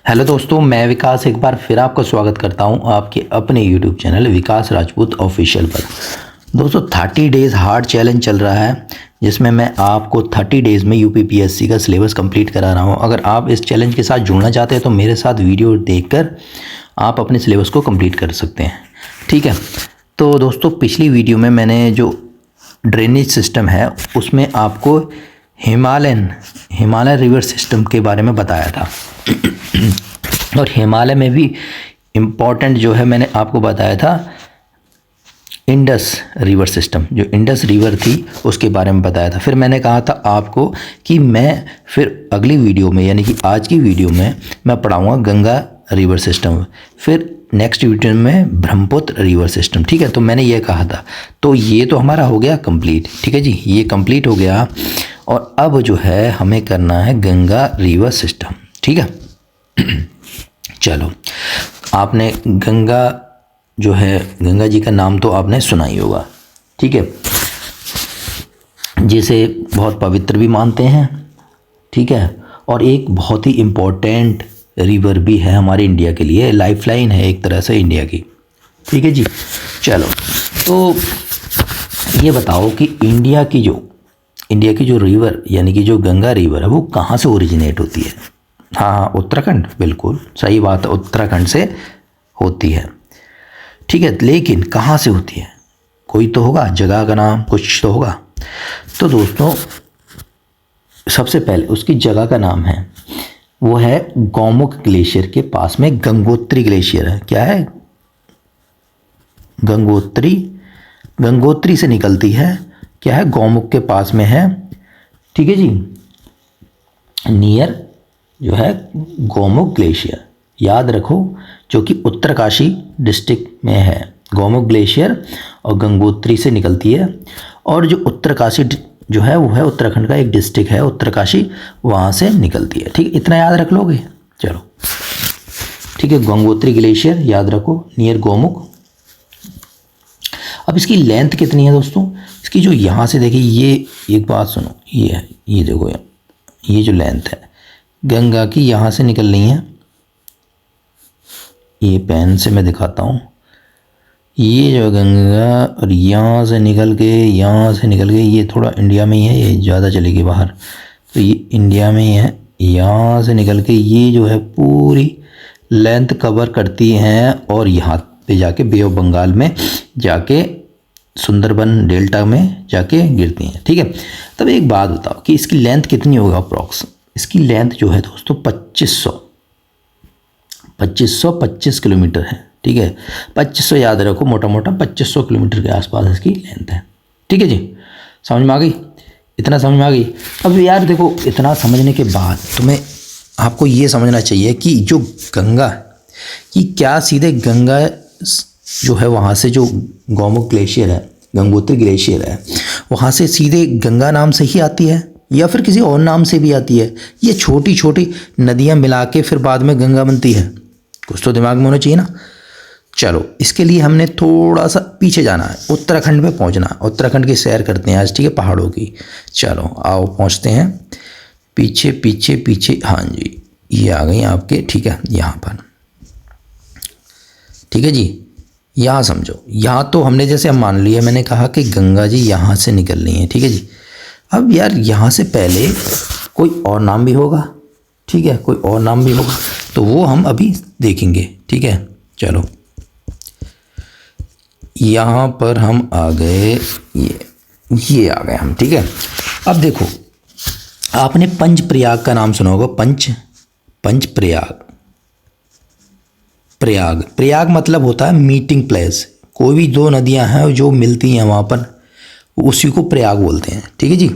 Hello दोस्तों, मैं विकास एक बार फिर आपका स्वागत करता हूं आपके अपने यूट्यूब चैनल विकास राजपूत ऑफिशियल पर। दोस्तों 30 डेज़ हार्ड चैलेंज चल रहा है जिसमें मैं आपको 30 डेज़ में यूपीपीएससी का सिलेबस कंप्लीट करा रहा हूं। अगर आप इस चैलेंज के साथ जुड़ना चाहते हैं तो मेरे साथ वीडियो देखकर आप अपने सिलेबस को कंप्लीट कर सकते हैं, ठीक है। तो दोस्तों पिछली वीडियो में मैंने जो ड्रेनेज सिस्टम है उसमें आपको हिमालय रिवर सिस्टम के बारे में बताया था और हिमालय में भी इम्पॉर्टेंट जो है मैंने आपको बताया था इंडस रिवर सिस्टम, जो इंडस रिवर थी उसके बारे में बताया था। फिर मैंने कहा था आपको कि मैं फिर अगली वीडियो में यानी कि आज की वीडियो में मैं पढ़ाऊँगा गंगा रिवर सिस्टम, फिर नेक्स्ट वीडियो में ब्रह्मपुत्र रिवर सिस्टम, ठीक है। तो मैंने ये कहा था, तो ये तो हमारा हो गया कंप्लीट, ठीक है जी, ये कंप्लीट हो गया। और अब जो है हमें करना है गंगा रिवर सिस्टम, ठीक है। चलो, आपने गंगा जो है गंगा जी का नाम तो आपने सुना ही होगा, ठीक है, जिसे बहुत पवित्र भी मानते हैं, ठीक है। और एक बहुत ही इम्पोर्टेंट रिवर भी है हमारे इंडिया के लिए, लाइफलाइन है एक तरह से इंडिया की, ठीक है जी। चलो, तो ये बताओ कि इंडिया की जो रिवर यानी कि जो गंगा रिवर है वो कहाँ से ओरिजिनेट होती है। हाँ, उत्तराखंड, बिल्कुल सही बात है, उत्तराखंड से होती है, ठीक है। लेकिन कहाँ से होती है, कोई तो होगा, जगह का नाम कुछ तो होगा। तो दोस्तों सबसे पहले उसकी जगह का नाम है, वो है गौमुख ग्लेशियर के पास में गंगोत्री ग्लेशियर है। क्या है? गंगोत्री से निकलती है, क्या है, गौमुख के पास में है, ठीक है जी, नियर जो है गौमुख ग्लेशियर, याद रखो, जो कि उत्तरकाशी डिस्ट्रिक्ट में है। गौमुख ग्लेशियर और गंगोत्री से निकलती है, और जो उत्तरकाशी जो है वो है उत्तराखंड का एक डिस्ट्रिक्ट है उत्तरकाशी, वहाँ से निकलती है, ठीक है। इतना याद रख लोगे, चलो ठीक है। गंगोत्री ग्लेशियर याद रखो, नियर गौमुख। अब इसकी लेंथ कितनी है दोस्तों, इसकी जो यहाँ से देखिए, ये एक बात सुनो, ये है, ये देखो, ये जो लेंथ है गंगा की यहाँ से निकल रही है, ये पेन से मैं दिखाता हूँ, ये जो गंगा और यहाँ से निकल के ये थोड़ा इंडिया में ही है, ये ज़्यादा चलेगी बाहर, तो ये इंडिया में ही है, यहाँ से निकल के ये जो है पूरी लेंथ कवर करती हैं और यहाँ पे जाके बे ऑफ बंगाल में जाके सुंदरबन डेल्टा में जाके गिरती हैं, ठीक है। तब एक बात बताओ कि इसकी लेंथ कितनी होगा अप्रॉक्स। इसकी लेंथ जो है दोस्तों 2525 किलोमीटर है, ठीक है। 2500 याद रखो, मोटा मोटा 2500 किलोमीटर के आसपास इसकी लेंथ है, ठीक है जी। समझ में आ गई, इतना समझ में आ गई। अब यार देखो, इतना समझने के बाद तुम्हें आपको ये समझना चाहिए कि जो गंगा कि क्या सीधे गंगा जो है वहाँ से जो गौमुख ग्लेशियर है, गंगोत्री ग्लेशियर है, वहाँ से सीधे गंगा नाम से ही आती है या फिर किसी और नाम से भी आती है। ये छोटी छोटी नदियाँ मिला के फिर बाद में गंगा बनती है, कुछ तो दिमाग में होना चाहिए ना। चलो, इसके लिए हमने थोड़ा सा पीछे जाना है, उत्तराखंड में पहुँचना है, उत्तराखंड की सैर करते हैं आज, ठीक है, पहाड़ों की। चलो आओ पहुँचते हैं, पीछे पीछे पीछे, हाँ जी, ये आ गई आपके, ठीक है, यहाँ पर, ठीक है जी। यहाँ समझो, यहाँ तो हमने जैसे हम मान लिया, मैंने कहा कि गंगा जी यहाँ से निकल रही हैं, ठीक है जी। अब यार यहाँ से पहले कोई और नाम भी होगा, ठीक है, कोई और नाम भी होगा, तो वो हम अभी देखेंगे, ठीक है। चलो, यहाँ पर हम आ गए, ये आ गए हम, ठीक है। अब देखो, आपने पंचप्रयाग का नाम सुना होगा, प्रयाग मतलब होता है मीटिंग प्लेस। कोई भी दो नदियां हैं जो मिलती हैं वहाँ पर, उसी को प्रयाग बोलते हैं, ठीक है जी।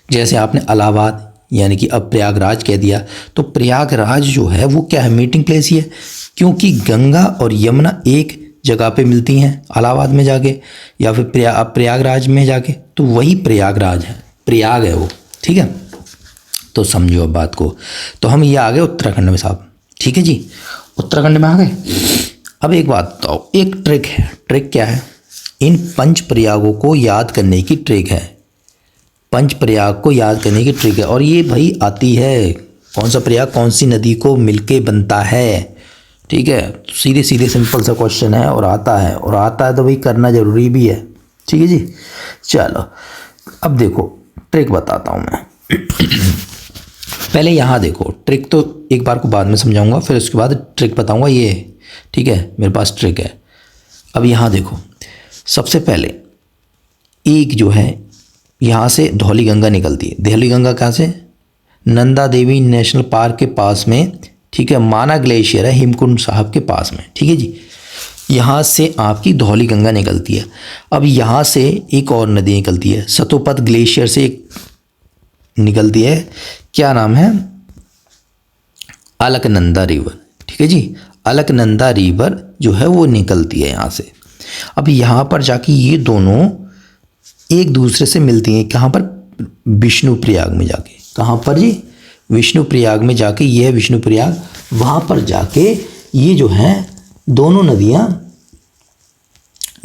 जैसे आपने इलाहाबाद यानी कि अब प्रयागराज कह दिया, तो प्रयागराज जो है वो क्या है, मीटिंग प्लेस ही है, क्योंकि गंगा और यमुना एक जगह पे मिलती हैं, इलाहाबाद में जाके या फिर प्रयागराज में जाके, तो वही प्रयागराज है, प्रयाग है वो, ठीक है। तो समझो अब बात को। तो हम ये आ गए उत्तराखंड में साहब, ठीक है जी, उत्तराखंड में आ गए। अब एक बात बताओ, एक ट्रिक है, ट्रिक क्या है, इन पंच प्रयागों को याद करने की ट्रिक है, पंच प्रयाग को याद करने की ट्रिक है। और ये भाई आती है कौन सा प्रयाग कौन सी नदी को मिलके बनता है, ठीक है। तो सीधे सीधे सिंपल सा क्वेश्चन है और आता है तो भाई करना जरूरी भी है, ठीक है जी। चलो अब देखो ट्रिक बताता हूँ मैं। पहले यहाँ देखो, ट्रिक तो एक बार को बाद में समझाऊंगा, फिर उसके बाद ट्रिक बताऊंगा ये, ठीक है। मेरे पास ट्रिक है। अब यहाँ देखो, सबसे पहले एक जो है यहाँ से धौली गंगा निकलती है। धौली गंगा कहाँ से? नंदा देवी नेशनल पार्क के पास में, ठीक है। माना ग्लेशियर है हेमकुंड साहब के पास में, ठीक है जी। यहाँ से आपकी धौली गंगा निकलती है। अब यहाँ से एक और नदी निकलती है, सतोपत ग्लेशियर से एक निकलती है, क्या नाम है? अलकनंदा रिवर, ठीक है जी। अलकनंदा रिवर जो है वो निकलती है यहाँ से। अब यहाँ पर जाके ये दोनों एक दूसरे से मिलती हैं, कहाँ पर? विष्णुप्रयाग में जाके। कहाँ पर जी? विष्णुप्रयाग में जाके, ये है विष्णुप्रयाग, वहाँ पर जाके ये जो है दोनों नदियाँ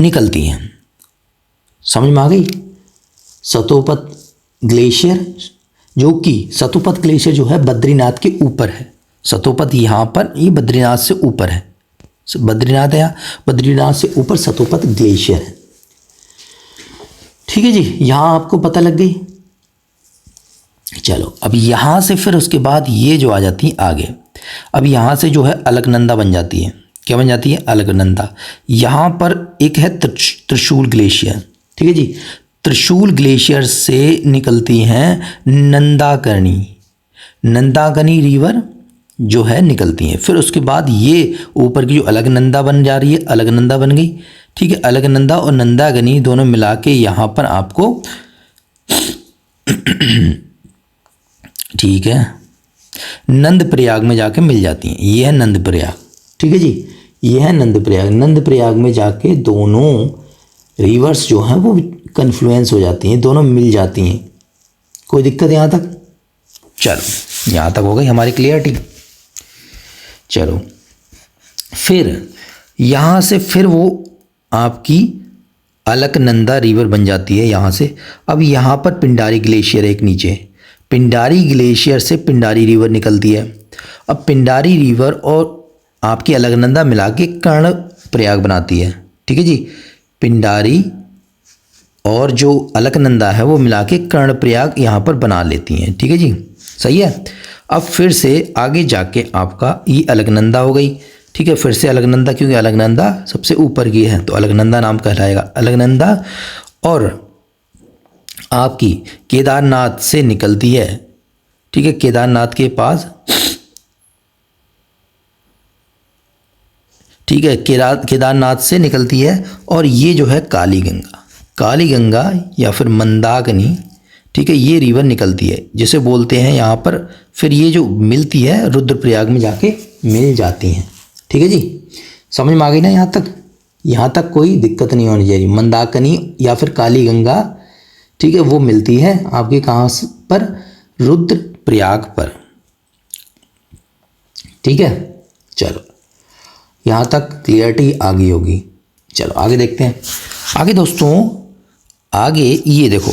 निकलती हैं। समझ में आ गई? सतोपत ग्लेशियर, जो कि सतोपत ग्लेशियर जो है बद्रीनाथ के ऊपर है। सतोपत यहाँ पर, ये बद्रीनाथ से ऊपर है। बद्रीनाथ है, बद्रीनाथ से ऊपर सतोपत ग्लेशियर है, ठीक है जी। यहाँ आपको पता लग गई। चलो अब यहाँ से फिर उसके बाद ये जो आ जाती है आगे। अब यहाँ से जो है अलकनंदा बन जाती है। क्या बन जाती है? अलकनंदा। यहाँ पर एक है त्रिशूल ग्लेशियर, ठीक है जी। त्रिशूल ग्लेशियर से निकलती हैं नंदाकनी रिवर जो है निकलती हैं। फिर उसके बाद ये ऊपर की जो अलकनंदा बन जा रही है, अलकनंदा बन गई, ठीक है। अलकनंदा और नंदाकनी दोनों मिला के यहाँ पर आपको ठीक है नंदप्रयाग में जाके मिल जाती हैं। ये है नंदप्रयाग, ठीक है जी। ये है नंदप्रयाग। नंदप्रयाग में जाके दोनों रिवर्स जो हैं वो कन्फ्लुएंस हो जाती हैं, दोनों मिल जाती हैं। कोई दिक्कत यहाँ तक? चलो यहाँ तक हो गई हमारी क्लियरिटी। चलो फिर यहाँ से फिर वो आपकी अलकनंदा रिवर बन जाती है यहाँ से। अब यहाँ पर पिंडारी ग्लेशियर एक नीचे, पिंडारी ग्लेशियर से पिंडारी रिवर निकलती है। अब पिंडारी रिवर और आपकी अलकनंदा मिला के कर्ण प्रयाग बनाती है, ठीक है जी। पिंडारी और जो अलकनंदा है वो मिला के कर्ण प्रयाग यहाँ पर बना लेती हैं, ठीक है जी। सही है। अब फिर से आगे जाके आपका ये अलकनंदा हो गई, ठीक है। फिर से अलकनंदा, क्योंकि अलकनंदा सबसे ऊपर की है तो अलकनंदा नाम कहलाएगा। अलकनंदा और आपकी केदारनाथ से निकलती है, ठीक है। केदारनाथ के पास, ठीक है, केदारनाथ से निकलती है। और ये जो है काली गंगा या फिर मंदाकिनी, ठीक है, ये रिवर निकलती है जिसे बोलते हैं यहाँ पर। फिर ये जो मिलती है रुद्रप्रयाग में जाके मिल जाती हैं, ठीक है जी। समझ में आ गई ना यहाँ तक? यहाँ तक कोई दिक्कत नहीं होनी चाहिए। मंदाकिनी या फिर काली गंगा, ठीक है, वो मिलती है आपके कहाँ पर? रुद्रप्रयाग पर, ठीक है। चलो यहाँ तक क्लियरिटी आ गई होगी। चलो आगे देखते हैं। आगे दोस्तों, आगे ये देखो,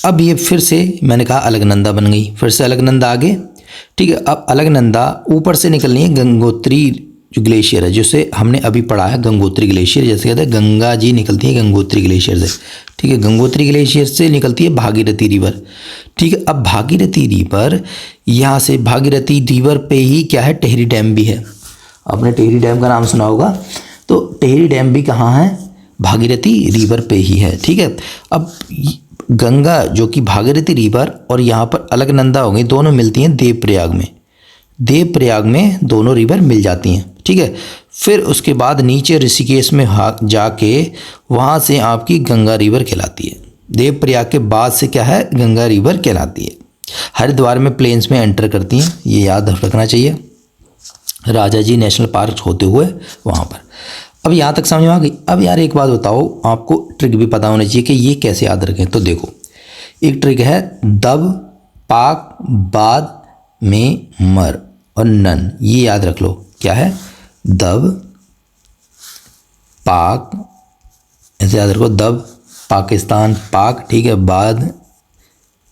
अब ये फिर से मैंने कहा अलकनंदा बन गई, फिर से अलकनंदा आगे, ठीक है। अब अलकनंदा ऊपर से निकलनी है गंगोत्री जो ग्लेशियर है, जिसे हमने अभी पढ़ा है गंगोत्री ग्लेशियर, जैसे कहते हैं गंगा जी निकलती है गंगोत्री ग्लेशियर से, ठीक है। गंगोत्री ग्लेशियर से निकलती है भागीरथी रिवर, ठीक है। अब भागीरथी रिवर, यहाँ से भागीरथी रिवर पे ही क्या है? टिहरी डैम भी है। आपने टिहरी डैम का नाम सुना होगा, तो टिहरी डैम भी कहाँ है? भागीरथी रिवर पे ही है, ठीक है। अब गंगा जो कि भागीरथी रिवर और यहाँ पर अलकनंदा हो गई, दोनों मिलती हैं देवप्रयाग में। देवप्रयाग में दोनों रिवर मिल जाती हैं, ठीक है। फिर उसके बाद नीचे ऋषिकेश में जाके वहाँ से आपकी गंगा रिवर कहलाती है। देवप्रयाग के बाद से क्या है? गंगा रिवर कहलाती है। हरिद्वार में प्लेन्स में एंटर करती हैं, ये याद रखना चाहिए, राजा जी नेशनल पार्क होते हुए वहाँ पर। अब यहाँ तक समझ में आ गई। अब यार एक बात बताओ, आपको ट्रिक भी पता होना चाहिए कि ये कैसे याद रखें। तो देखो, एक ट्रिक है दब, पाक, बाद में मर और नन, ये याद रख लो। क्या है? दब, पाक, ऐसे याद रखो, दब पाकिस्तान, पाक, ठीक है। बाद,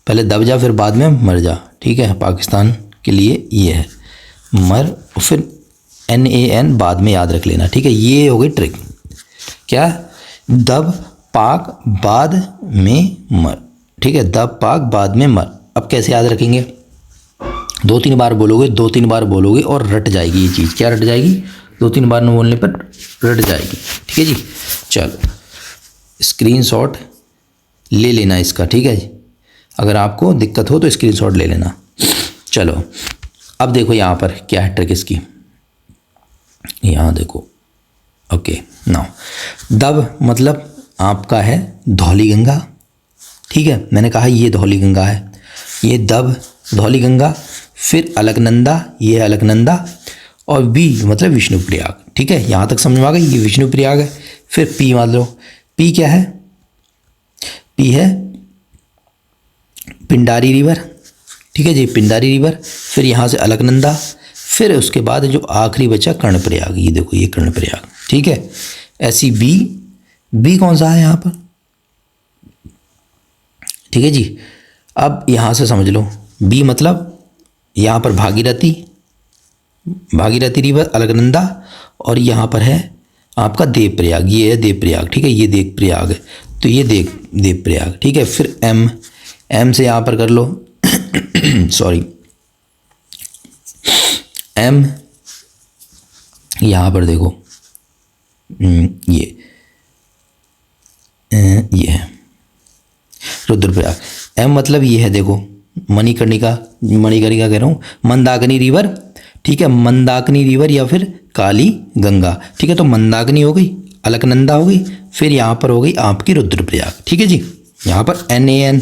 पहले दब जा फिर बाद में मर जा, ठीक है, पाकिस्तान के लिए ये है मर, फिर NAN बाद में याद रख लेना, ठीक है। ये हो गई ट्रिक, क्या, दब पाक बाद में मर, ठीक है, दब पाक बाद में मर। अब कैसे याद रखेंगे, 2-3 बार बोलोगे, 2-3 बार बोलोगे और रट जाएगी ये चीज़। क्या रट जाएगी, 2-3 बार न बोलने पर रट जाएगी, ठीक है जी। चलो स्क्रीनशॉट ले लेना इसका, ठीक है जी, अगर आपको दिक्कत हो तो स्क्रीनशॉट ले लेना। चलो अब देखो यहाँ पर क्या है ट्रिक इसकी, यहाँ देखो, ओके नाउ दब मतलब आपका है धौली गंगा, ठीक है, मैंने कहा ये धौली गंगा है, ये दब धौली गंगा, फिर अलकनंदा, ये अलकनंदा, और बी मतलब विष्णुप्रयाग, ठीक है, यहाँ तक समझ में आ गई, ये विष्णुप्रयाग है। फिर पी मान लो, पी क्या है, पी है पिंडारी रिवर, ठीक है जी, पिंडारी रिवर, फिर यहाँ से अलकनंदा, फिर उसके बाद जो आखिरी बचा कर्णप्रयाग, ये देखो ये कर्णप्रयाग, ठीक है। ऐसी बी कौन सा है यहाँ पर, ठीक है जी। अब यहाँ से समझ लो, बी मतलब यहाँ पर भागीरथी, भागीरथी रिवर, अलकनंदा, और यहाँ पर है आपका देवप्रयाग, ये है देवप्रयाग, ठीक है, ये देवप्रयाग है, तो ये देवप्रयाग, ठीक है। फिर एम से यहाँ पर कर लो सॉरी, एम यहाँ पर देखो, ये है रुद्रप्रयाग। एम मतलब ये है देखो मणिकर्णिका कह रहा हूँ, मंदाकिनी रिवर, ठीक है, मंदाकिनी रिवर या फिर काली गंगा, ठीक है। तो मंदाकिनी हो गई, अलकनंदा हो गई, फिर यहाँ पर हो गई आपकी रुद्रप्रयाग, ठीक है जी। यहाँ पर NAN,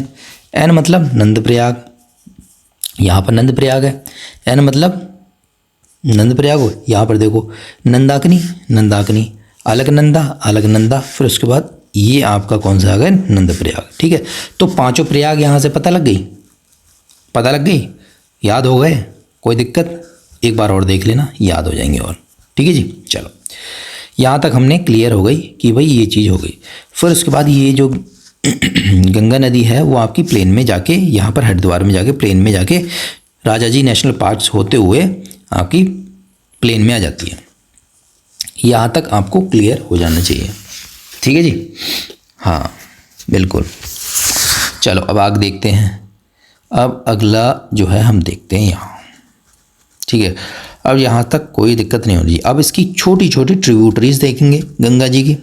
एन मतलब नंदप्रयाग, यहाँ पर नंदप्रयाग है, एन मतलब नंदप्रयाग हो, यहाँ पर देखो नंदाकिनी, अलकनंदा, फिर उसके बाद ये आपका कौन सा आ गया, नंदप्रयाग, ठीक है। तो 5 प्रयाग यहाँ से पता लग गई, याद हो गए, कोई दिक्कत, एक बार और देख लेना, याद हो जाएंगे और, ठीक है जी। चलो यहाँ तक हमने क्लियर हो गई कि भाई ये चीज़ हो गई। फिर उसके बाद ये जो गंगा नदी है वो आपकी प्लेन में जाके, यहाँ पर हरिद्वार में जाके, प्लेन में जाके राजाजी नेशनल पार्क्स होते हुए आपकी प्लेन में आ जाती है। यहाँ तक आपको क्लियर हो जाना चाहिए, ठीक है जी, हाँ बिल्कुल। चलो अब आगे देखते हैं, अब अगला जो है हम देखते हैं यहाँ, ठीक है। अब यहाँ तक कोई दिक्कत नहीं हो रही। अब इसकी छोटी छोटी ट्रिब्यूटरीज देखेंगे गंगा जी की।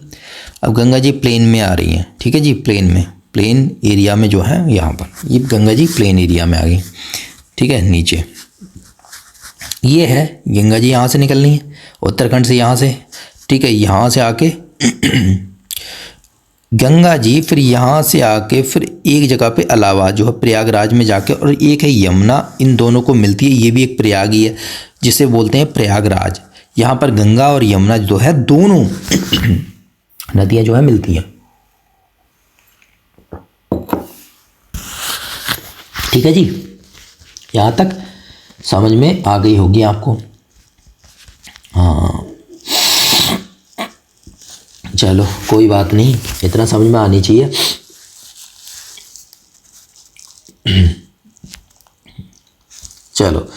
अब गंगा जी प्लेन में आ रही हैं, ठीक है जी, प्लेन एरिया में जो है यहाँ पर ये गंगा जी प्लेन एरिया में आ गई, ठीक है। नीचे ये है गंगा जी, यहाँ से निकलनी है उत्तराखंड से, यहाँ से, ठीक है, यहाँ से आके गंगा जी, फिर यहाँ से आके फिर एक जगह पे इलाहाबाद जो है प्रयागराज में जाके, और एक है यमुना, इन दोनों को मिलती है, ये भी एक प्रयाग ही है जिसे बोलते हैं प्रयागराज। यहाँ पर गंगा और यमुना जो है दोनों नदियाँ जो है मिलती हैं, ठीक है जी। यहाँ तक समझ में आ गई होगी आपको, हाँ चलो कोई बात नहीं, इतना समझ में आनी चाहिए। चलो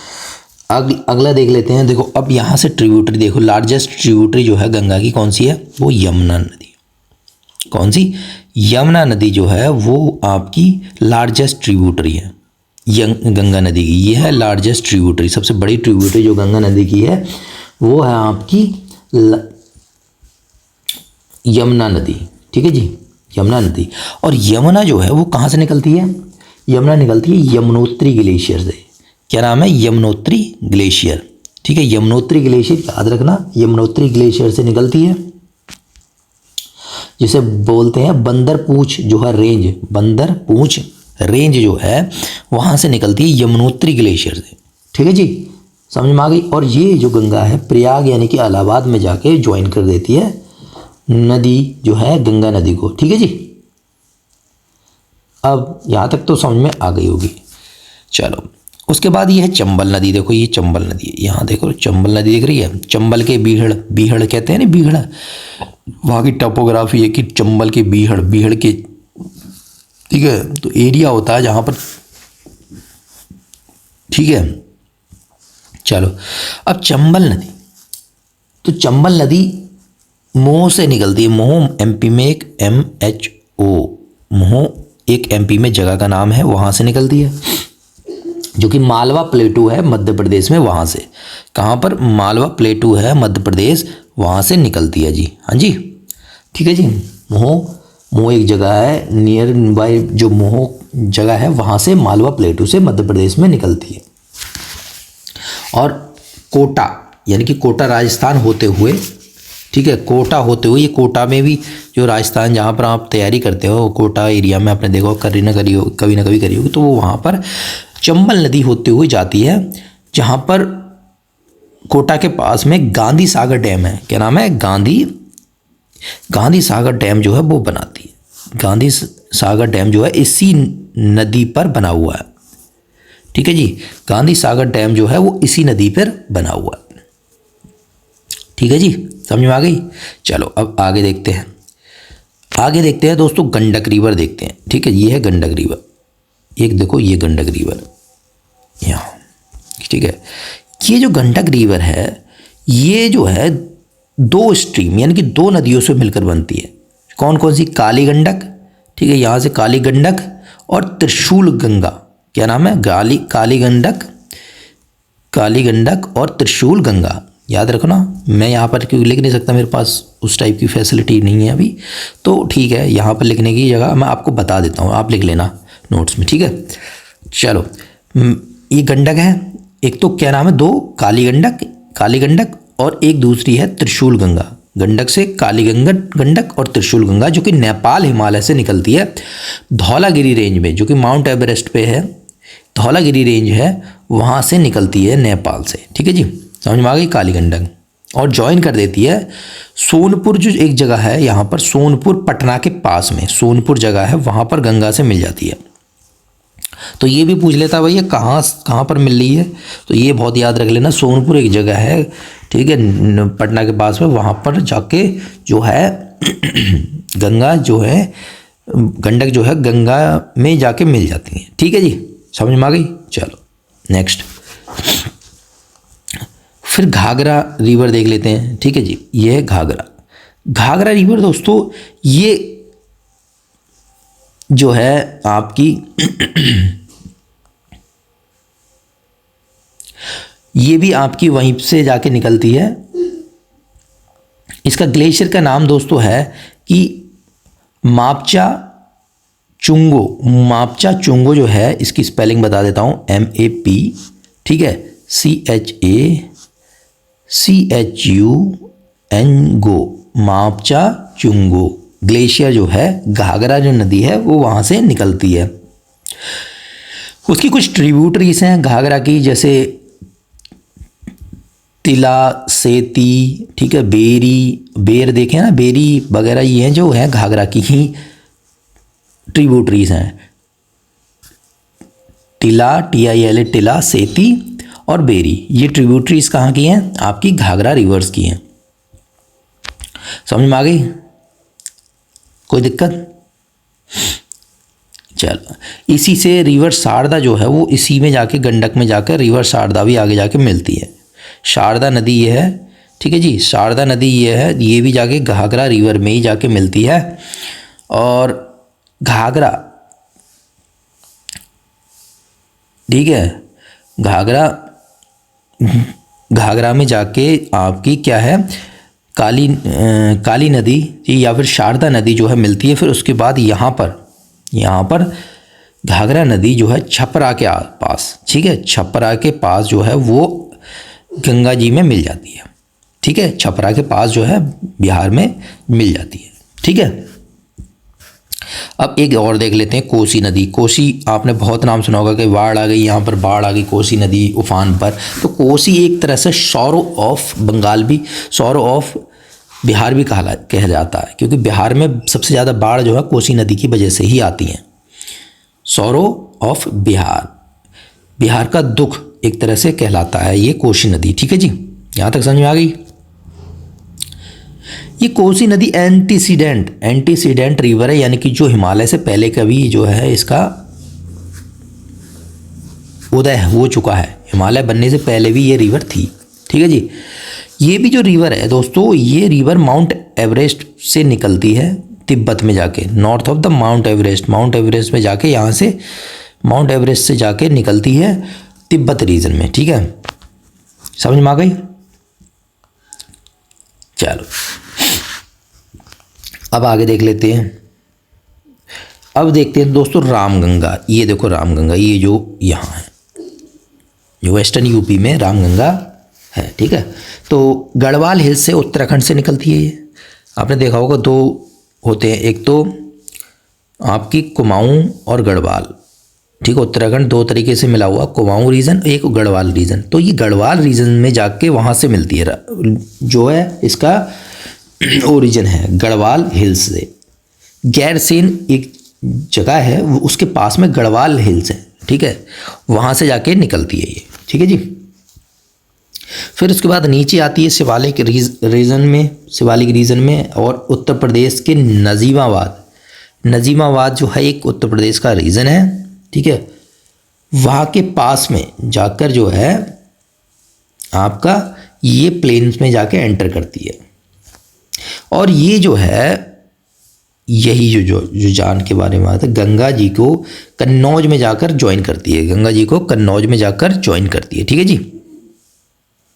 अगला देख लेते हैं। देखो अब यहाँ से ट्रिब्यूटरी देखो, लार्जेस्ट ट्रिब्यूटरी जो है गंगा की कौन सी है, वो यमुना नदी। कौन सी, यमुना नदी जो है वो आपकी लार्जेस्ट ट्रिब्यूटरी है गंगा नदी की। ये है लार्जेस्ट ट्रिब्यूटरी, सबसे बड़ी ट्रिब्यूटरी जो गंगा नदी की है वो है आपकी यमुना नदी, ठीक है जी, यमुना नदी। और यमुना जो है वो कहाँ से निकलती है, यमुना निकलती है यमुनोत्री ग्लेशियर से। क्या नाम है, यमुनोत्री ग्लेशियर, ठीक है। यमुनोत्री ग्लेशियर याद रखना, यमुनोत्री ग्लेशियर से निकलती है, जिसे बोलते हैं बंदर पूंछ जो है रेंज, बंदर पूंछ रेंज जो है वहाँ से निकलती है यमुनोत्री ग्लेशियर से, ठीक है जी, समझ में आ गई। और ये जो गंगा है प्रयाग यानी कि इलाहाबाद में जाके ज्वाइन कर देती है नदी जो है गंगा नदी को, ठीक है जी। अब यहाँ तक तो समझ में आ गई होगी। चलो उसके बाद ये है चंबल नदी। देखो ये चंबल नदी है, यहाँ देखो चंबल नदी दिख रही है। चंबल के बीहड़ कहते हैं ना, बीहड़ वहाँ की टोपोग्राफी है कि चंबल के बीहड़ के, ठीक है, तो एरिया होता है जहाँ पर ठीक है। चलो अब चंबल नदी, तो चंबल नदी मोह से निकलती है। मोह एमपी में एक MHO, मोह एक एमपी में जगह का नाम है, वहाँ से निकलती है, जो कि मालवा प्लेटू है मध्य प्रदेश में, वहाँ से। कहाँ पर? मालवा प्लेटू है मध्य प्रदेश, वहाँ से निकलती है जी। हाँ जी, ठीक है जी। मोह एक जगह है नियर बाय, जो मोह जगह है वहाँ से मालवा प्लेटू से मध्य प्रदेश में निकलती है। और कोटा, यानी कि कोटा राजस्थान होते हुए, ठीक है, कोटा होते हुए, ये कोटा में भी जो राजस्थान जहाँ पर आप तैयारी करते हो, कोटा एरिया में आपने देखो कभी ना कभी करी होगी, तो वो वहाँ पर चंबल नदी होते हुए जाती है, जहाँ पर कोटा के पास में गांधी सागर डैम है। क्या नाम है? गांधी सागर डैम जो है वो बनाती है। गांधी सागर डैम जो है इसी नदी पर बना हुआ है, ठीक है जी। गांधी सागर डैम जो है वो इसी नदी पर बना हुआ है, ठीक है जी, समझ में आ गई। चलो अब आगे देखते हैं दोस्तों, गंडक रिवर देखते हैं, ठीक है। ये है गंडक रिवर, एक देखो ये गंडक रिवर यहाँ, ठीक है। ये जो गंडक रिवर है, ये जो है दो स्ट्रीम यानी कि दो नदियों से मिलकर बनती है। कौन कौन सी? काली गंडक, ठीक है, यहाँ से काली गंडक और त्रिशूल गंगा। क्या नाम है? काली गंडक और त्रिशूल गंगा, याद रखो ना। मैं यहाँ पर क्यों लिख नहीं सकता, मेरे पास उस टाइप की फैसिलिटी नहीं है अभी, तो ठीक है, यहाँ पर लिखने की जगह मैं आपको बता देता हूँ, आप लिख लेना नोट्स में, ठीक है। चलो ये गंडक है, एक तो क्या नाम है, दो काली गंडक और एक दूसरी है त्रिशूल गंगा। गंडक से काली गंडक और त्रिशूल गंगा, जो कि नेपाल हिमालय से निकलती है धौलागिरी रेंज में, जो कि माउंट एवरेस्ट पे है, धौलागिरी रेंज है, वहाँ से निकलती है नेपाल से, ठीक है जी, समझ में आ गई। काली गंडक और ज्वाइन कर देती है सोनपुर, जो एक जगह है यहाँ पर, सोनपुर पटना के पास में सोनपुर जगह है, वहाँ पर गंगा से मिल जाती है। तो ये भी पूछ लेता भैया कहाँ पर मिल रही है, तो ये बहुत याद रख लेना, सोनपुर एक जगह है, ठीक है, पटना के पास में, वहाँ पर जाके जो है गंगा जो है, गंडक जो है गंगा में जाके मिल जाती है, ठीक है जी, समझ में आ गई। चलो नेक्स्ट, फिर घाघरा रिवर देख लेते हैं, ठीक है जी। ये है घाघरा रिवर दोस्तों, ये जो है आपकी ये भी आपकी वहीं से जाके निकलती है। इसका ग्लेशियर का नाम दोस्तों है कि मापचा चुंगो जो है, इसकी स्पेलिंग बता देता हूँ, MAP, ठीक है, CHACHUNGO, मापचा चुंगो ग्लेशियर जो है, घाघरा जो नदी है वो वहाँ से निकलती है। उसकी कुछ ट्रिब्यूटरीज हैं घाघरा की, जैसे तिला, सेती, ठीक है, बेर देखें ना, बेरी वगैरह, ये हैं जो है घाघरा की ही ट्रिब्यूटरीज हैं। टिला, TILA, टिला, सेती और बेरी, ये ट्रिब्यूटरीज कहाँ की हैं? आपकी घाघरा रिवर्स की हैं। समझ में आ गई? कोई दिक्कत? चलो, इसी से रिवर शारदा जो है वो इसी में जाके गंडक में जाकर रिवर शारदा भी आगे जाके मिलती है। शारदा नदी ये है, ठीक है जी, शारदा नदी ये है, ये भी जाके घाघरा रिवर में ही जाके मिलती है। और घाघरा, ठीक है, घाघरा में जाके आपकी क्या है, काली नदी या फिर शारदा नदी जो है मिलती है। फिर उसके बाद यहाँ पर घाघरा नदी जो है छपरा के पास, ठीक है, छपरा के पास जो है वो गंगा जी में मिल जाती है, ठीक है, छपरा के पास जो है बिहार में मिल जाती है, ठीक है। अब एक और देख लेते हैं, कोसी नदी। कोसी आपने बहुत नाम सुना होगा कि बाढ़ आ गई, यहाँ पर बाढ़ आ गई कोसी नदी उफान पर। तो कोसी एक तरह से सौरो ऑफ बंगाल भी, सौरो ऑफ बिहार भी कहा जाता है, क्योंकि बिहार में सबसे ज़्यादा बाढ़ जो है कोसी नदी की वजह से ही आती हैं। सौरो ऑफ बिहार का दुख एक तरह से कहलाता है ये कोसी नदी, ठीक है जी, यहाँ तक समझ में आ गई। ये कोसी नदी एंटीसीडेंट रिवर है, यानी कि जो हिमालय से पहले कभी जो है इसका उदय हो चुका है, हिमालय बनने से पहले भी ये रिवर थी। ठीक है जी। ये भी जो रिवर है दोस्तों, ये रिवर माउंट एवरेस्ट से निकलती है तिब्बत में जाके, north of the mount Everest, mount Everest में जाके, यहाँ से माउंट एवरेस्ट से जाके निकलती है तिब्बत रीजन में। ठीक है, समझ में आ गई। चलो अब आगे देख लेते हैं। अब देखते हैं दोस्तों रामगंगा। ये देखो रामगंगा, ये जो यहाँ है, जो वेस्टर्न यूपी में रामगंगा है। ठीक है, तो गढ़वाल हिल्स से उत्तराखंड से निकलती है ये। आपने देखा होगा दो होते हैं, एक तो आपकी कुमाऊं और गढ़वाल। ठीक है, उत्तराखंड दो तरीके से मिला हुआ, कुमाऊं रीजन, एक गढ़वाल रीजन। तो ये गढ़वाल रीजन में जाके वहाँ से मिलती है, जो है इसका ओरिजिन है गढ़वाल हिल्स से। गैरसेन एक जगह है, उसके पास में गढ़वाल हिल्स है। ठीक है, वहाँ से जाके निकलती है ये। ठीक है जी। फिर उसके बाद नीचे आती है शिवालिक रीजन में, शिवालिक रीजन में, और उत्तर प्रदेश के नजीमाबाद। नजीमाबाद जो है एक उत्तर प्रदेश का रीजन है। ठीक है, वहाँ के पास में जाकर जो है आपका ये प्लेन्स में जाके एंटर करती है। और ये जो है यही जो जान के बारे में आता है, गंगा जी को कन्नौज में जाकर ज्वाइन करती है, गंगा जी को कन्नौज में जाकर ज्वाइन करती है। ठीक है जी,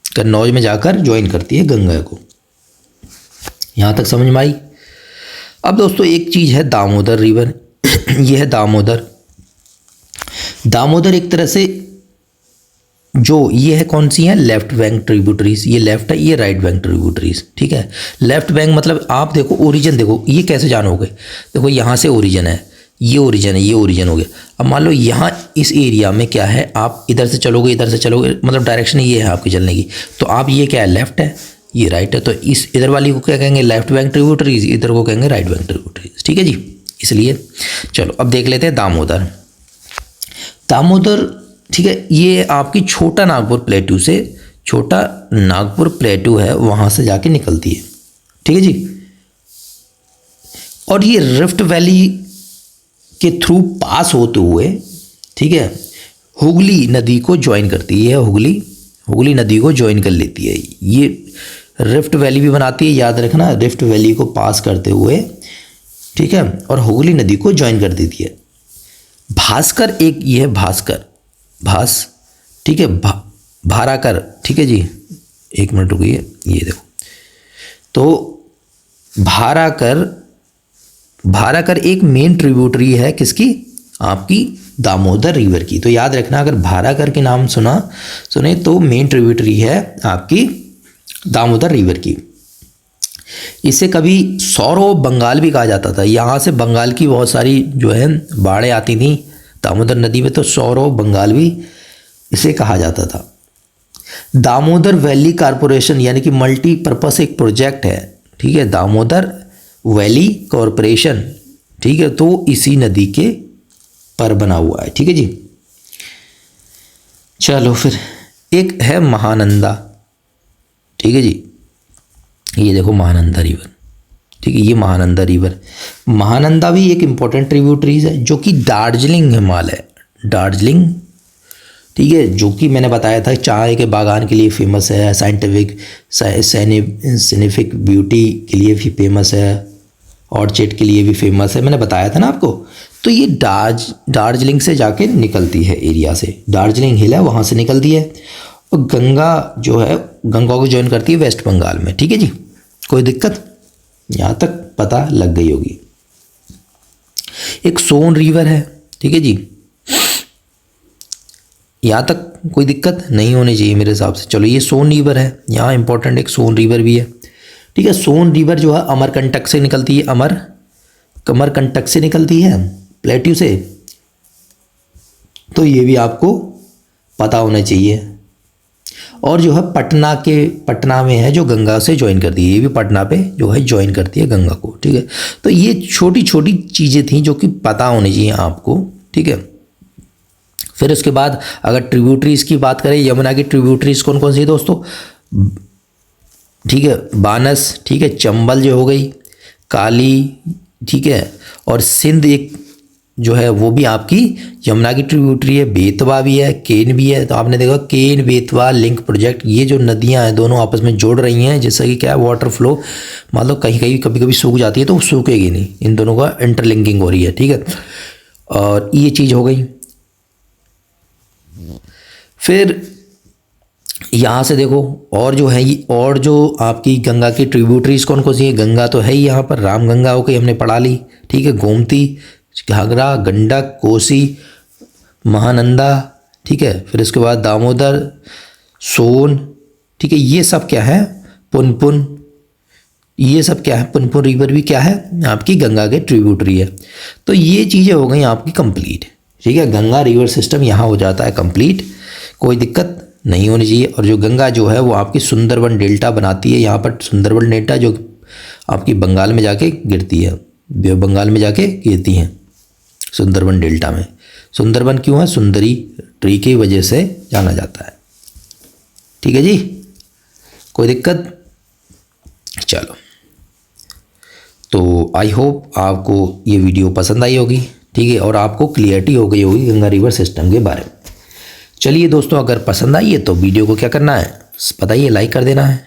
कन्नौज में जाकर ज्वाइन करती है गंगा को। यहाँ तक समझ में आई। अब दोस्तों एक चीज़ है दामोदर रिवर। यह है दामोदर। दामोदर एक तरह से जो ये है, कौन सी है, लेफ्ट बैंक ट्रिब्यूटरीज। ये लेफ्ट है, ये राइट बैंक ट्रिब्यूटरीज। ठीक है, लेफ्ट बैंक मतलब आप देखो ओरिजिन, देखो ये कैसे जानोगे, देखो यहाँ से ओरिजिन है, ये ओरिजिन है, ये ओरिजिन हो गया। अब मान लो यहाँ इस एरिया में क्या है, आप इधर से चलोगे, इधर से चलोगे, मतलब डायरेक्शन ये है आपकी चलने की, तो आप ये क्या है, लेफ्ट है, ये राइट है, तो इस इधर वाली को क्या कहेंगे, लेफ्ट बैंक ट्रिब्यूटरीज, इधर को कहेंगे राइट बैंक ट्रिब्यूटरीज। ठीक है जी, इसलिए चलो अब देख लेते हैं दामोदर। दामोदर, ठीक है, ये आपकी छोटा नागपुर प्लेटू से, छोटा नागपुर प्लेटू है, वहाँ से जाके निकलती है। ठीक है जी। और ये रिफ्ट वैली के थ्रू पास होते हुए, ठीक है, हुगली नदी को ज्वाइन करती है। हुगली नदी को ज्वाइन कर लेती है। ये रिफ्ट वैली भी बनाती है, याद रखना, रिफ्ट वैली को पास करते हुए, ठीक है, और हुगली नदी को ज्वाइन कर देती है। भास्कर एक, ये है भास्कर, ठीक है, भाराकर। ठीक है जी, एक मिनट रुकिए, ये देखो, तो भाराकर एक मेन ट्रिब्यूटरी है किसकी, आपकी दामोदर रिवर की। तो याद रखना, अगर भाराकर के नाम सुने तो मेन ट्रिब्यूटरी है आपकी दामोदर रिवर की। इसे कभी सौरव बंगाल भी कहा जाता था। यहाँ से बंगाल की बहुत सारी जो है बाढ़ें आती थी दामोदर नदी में, तो सौरव बंगाल भी इसे कहा जाता था। दामोदर वैली कॉरपोरेशन यानी कि मल्टीपर्पस एक प्रोजेक्ट है। ठीक है, दामोदर वैली कॉरपोरेशन, ठीक है, तो इसी नदी के पर बना हुआ है। ठीक है जी। चलो फिर एक है महानंदा। ठीक है जी, ये देखो महानंदा रिवर। ठीक है, ये महानंदा रिवर, महानंदा भी एक इम्पोर्टेंट ट्रिब्यूटरीज है, जो कि दार्जिलिंग हिमालय, दार्जिलिंग, ठीक है, जो कि मैंने बताया था चाय के बागान के लिए फेमस है, साइंटिफिक ब्यूटी के लिए भी फेमस है, ऑर्चिड के लिए भी फेमस है, मैंने बताया था ना आपको। तो ये दार्जिलिंग से जाके निकलती है, एरिया से, दार्जिलिंग हिल है वहाँ से निकलती है, और गंगा जो है, गंगा को ज्वाइन करती है वेस्ट बंगाल में। ठीक है जी, कोई दिक्कत, यहाँ तक पता लग गई होगी। एक सोन रिवर है। ठीक है जी, यहाँ तक कोई दिक्कत नहीं होनी चाहिए मेरे हिसाब से। चलो, ये सोन रिवर है, यहाँ इंपॉर्टेंट एक सोन रिवर भी है। ठीक है, सोन रिवर जो है अमरकंटक से निकलती है, अमरकंटक से निकलती है, प्लेट्यू से, तो ये भी आपको पता होना चाहिए। और जो है पटना में है, जो गंगा से ज्वाइन करती है, ये भी पटना पे जो है ज्वाइन करती है गंगा को। ठीक है, तो ये छोटी छोटी चीज़ें थी जो कि पता होनी चाहिए आपको। ठीक है, फिर उसके बाद अगर ट्रिब्यूटरीज की बात करें, यमुना की ट्रिब्यूटरीज कौन कौन सी है दोस्तों, ठीक है, बानस, ठीक है, चंबल जो हो गई, काली, ठीक है, और सिंध एक जो है वो भी आपकी यमुना की ट्रिब्यूटरी है, बेतवा भी है, केन भी है। तो आपने देखा केन बेतवा लिंक प्रोजेक्ट, ये जो नदियां हैं दोनों आपस में जोड़ रही हैं, जिससे कि क्या है वाटर फ्लो मान लो कहीं कहीं कभी कभी सूख जाती है तो वो सूखेगी नहीं, इन दोनों का इंटरलिंकिंग हो रही है, ठीक है। और ये चीज़ हो गई। फिर यहाँ से देखो और जो है ये और जो आपकी गंगा की ट्रिब्यूटरीज कौन कौन सी है, गंगा तो है ही यहाँ पर, राम गंगा हो गई हमने पढ़ा ली, ठीक है, गोमती, घाघरा, गंडक, कोसी, महानंदा, ठीक है। फिर इसके बाद दामोदर, सोन, ठीक है, ये सब क्या है, पुनपुन, ये सब क्या है, पुनपुन रिवर भी क्या है आपकी गंगा के ट्रिब्यूटरी है। तो ये चीज़ें हो गई आपकी कंप्लीट, ठीक है। गंगा रिवर सिस्टम यहाँ हो जाता है कंप्लीट, कोई दिक्कत नहीं होनी चाहिए। और जो गंगा जो है वो आपकी सुंदरबन डेल्टा बनाती है, यहाँ पर सुंदरबन डेल्टा जो आपकी बंगाल में जाके गिरती है, बंगाल में जाके गिरती हैं सुंदरबन डेल्टा में। सुंदरबन क्यों है, सुंदरी ट्री की वजह से जाना जाता है, ठीक है जी, कोई दिक्कत। चलो, तो आई होप आपको ये वीडियो पसंद आई होगी, ठीक है, और आपको क्लियरिटी हो गई होगी गंगा रिवर सिस्टम के बारे में। चलिए दोस्तों, अगर पसंद आई है तो वीडियो को क्या करना है बताइए, लाइक कर देना है,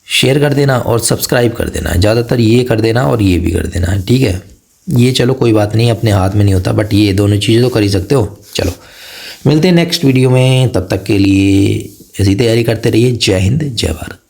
शेयर कर देना और सब्सक्राइब कर देना है। ज़्यादातर ये कर देना और ये भी कर देना है, ठीक है। ये चलो कोई बात नहीं, अपने हाथ में नहीं होता, बट ये दोनों चीज़ें तो कर ही सकते हो। चलो मिलते हैं नेक्स्ट वीडियो में, तब तक के लिए ऐसी तैयारी करते रहिए। जय हिंद, जय भारत।